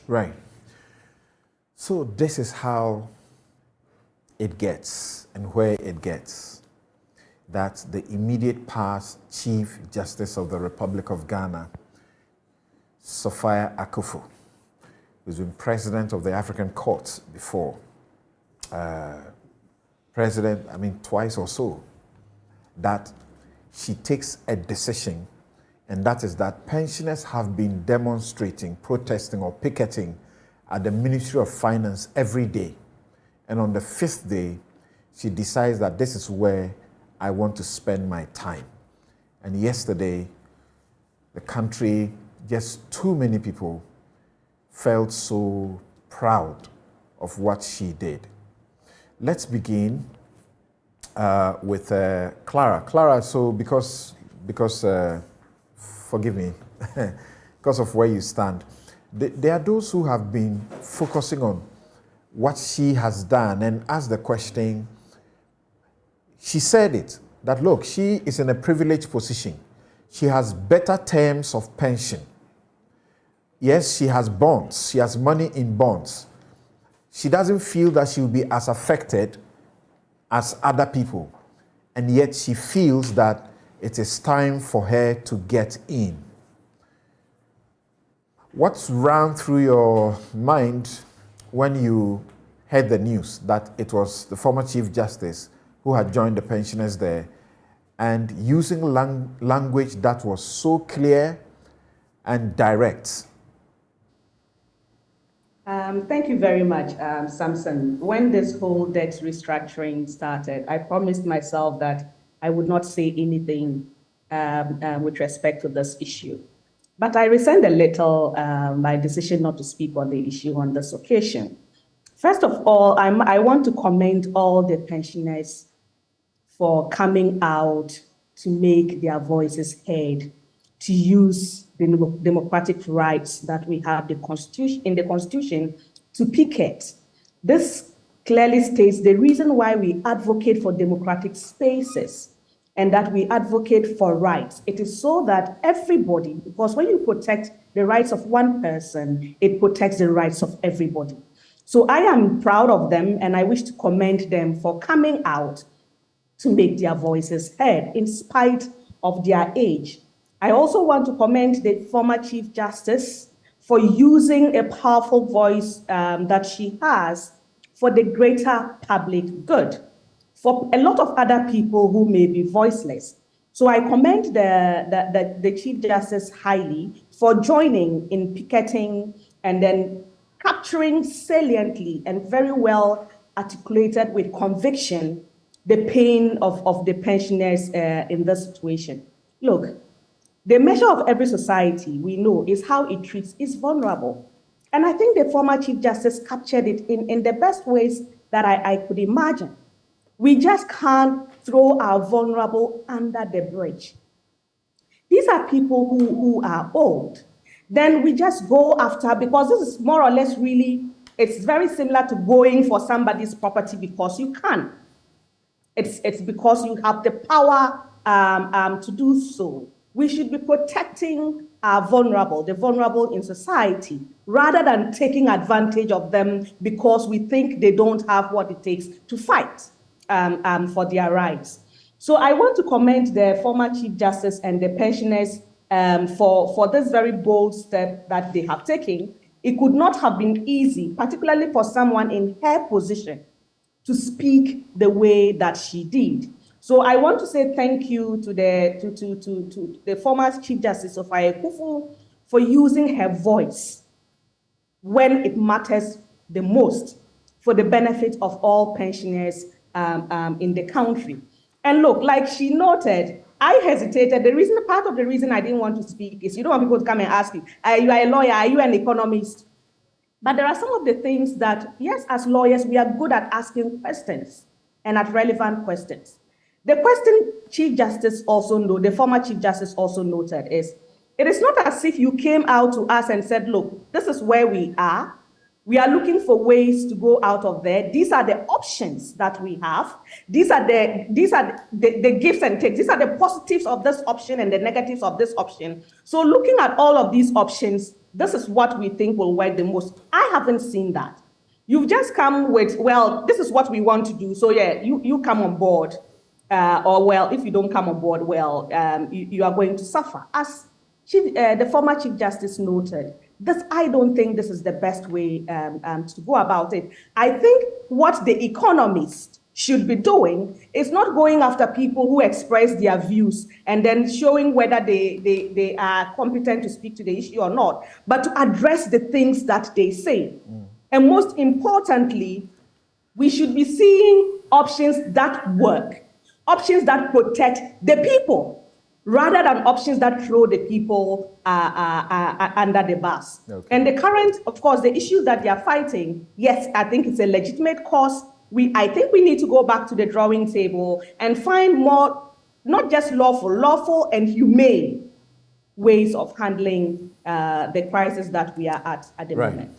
Right. So this is how it gets and where it gets. That the immediate past Chief Justice of the Republic of Ghana, Sophia Akufo, who's been president of the African Court before, twice or so, that she takes a decision, and that is that pensioners have been demonstrating, protesting, or picketing at the Ministry of Finance every day. And on the 5th day, she decides that this is where I want to spend my time. And yesterday, the country, just too many people felt so proud of what she did. Let's begin with Clara. Clara, so because forgive me, because of where you stand, there are those who have been focusing on what she has done and asked the question. She said it, that look, she is in a privileged position. She has better terms of pension. Yes, she has bonds. She has money in bonds. She doesn't feel that she will be as affected as other people. And yet she feels that it is time for her to get in. What's ran through your mind when you heard the news that it was the former Chief Justice who had joined the pensioners there, and using language that was so clear and direct? Thank you very much, Samson. When this whole debt restructuring started, I promised myself that I would not say anything with respect to this issue. But I resent a little my decision not to speak on the issue on this occasion. First of all, I want to commend all the pensioners for coming out to make their voices heard, to use the democratic rights that we have in the Constitution to picket. This clearly states the reason why we advocate for democratic spaces and that we advocate for rights. It is so that everybody, because when you protect the rights of one person, it protects the rights of everybody. So I am proud of them, and I wish to commend them for coming out to make their voices heard in spite of their age. I also want to commend the former Chief Justice for using a powerful voice that she has for the greater public good, for a lot of other people who may be voiceless. So I commend the Chief Justice highly for joining in picketing and then capturing saliently and very well articulated with conviction the pain of the pensioners in this situation. Look, the measure of every society, we know, is how it treats its vulnerable. And I think the former Chief Justice captured it in the best ways that I could imagine. We just can't throw our vulnerable under the bridge. These are people who are old. Then we just go after, because this is more or less really, it's very similar to going for somebody's property because you can. It's because you have the power to do so. We should be protecting our vulnerable, the vulnerable in society, rather than taking advantage of them because we think they don't have what it takes to fight for their rights. So I want to commend the former Chief Justice and the pensioners for this very bold step that they have taken. It could not have been easy, particularly for someone in her position, to speak the way that she did. So I want to say thank you to the former Chief Justice Sophia Akufo for using her voice when it matters the most for the benefit of all pensioners in the country. And look, like she noted, I hesitated. Part of the reason I didn't want to speak is you don't want people to come and ask you, you are a lawyer, are you an economist? But there are some of the things that, yes, as lawyers, we are good at asking questions and at relevant questions. The question the former Chief Justice also noted is, it is not as if you came out to us and said, look, this is where we are. We are looking for ways to go out of there. These are the options that we have. These are the gifts and takes. These are the positives of this option and the negatives of this option. So looking at all of these options, this is what we think will work the most. I haven't seen that. You've just come with, well, this is what we want to do. So yeah, you come on board. Or well, if you don't come on board, well, you are going to suffer. As the former Chief Justice noted, I don't think this is the best way to go about it. I think what the economist should be doing is not going after people who express their views and then showing whether they are competent to speak to the issue or not, but to address the things that they say. And most importantly, we should be seeing options that work, options that protect the people, rather than options that throw the people under the bus. Okay. And the current, of course, the issues that they are fighting, yes, I think it's a legitimate cause. I think we need to go back to the drawing table and find more, not just lawful and humane ways of handling the crisis that we are at the moment.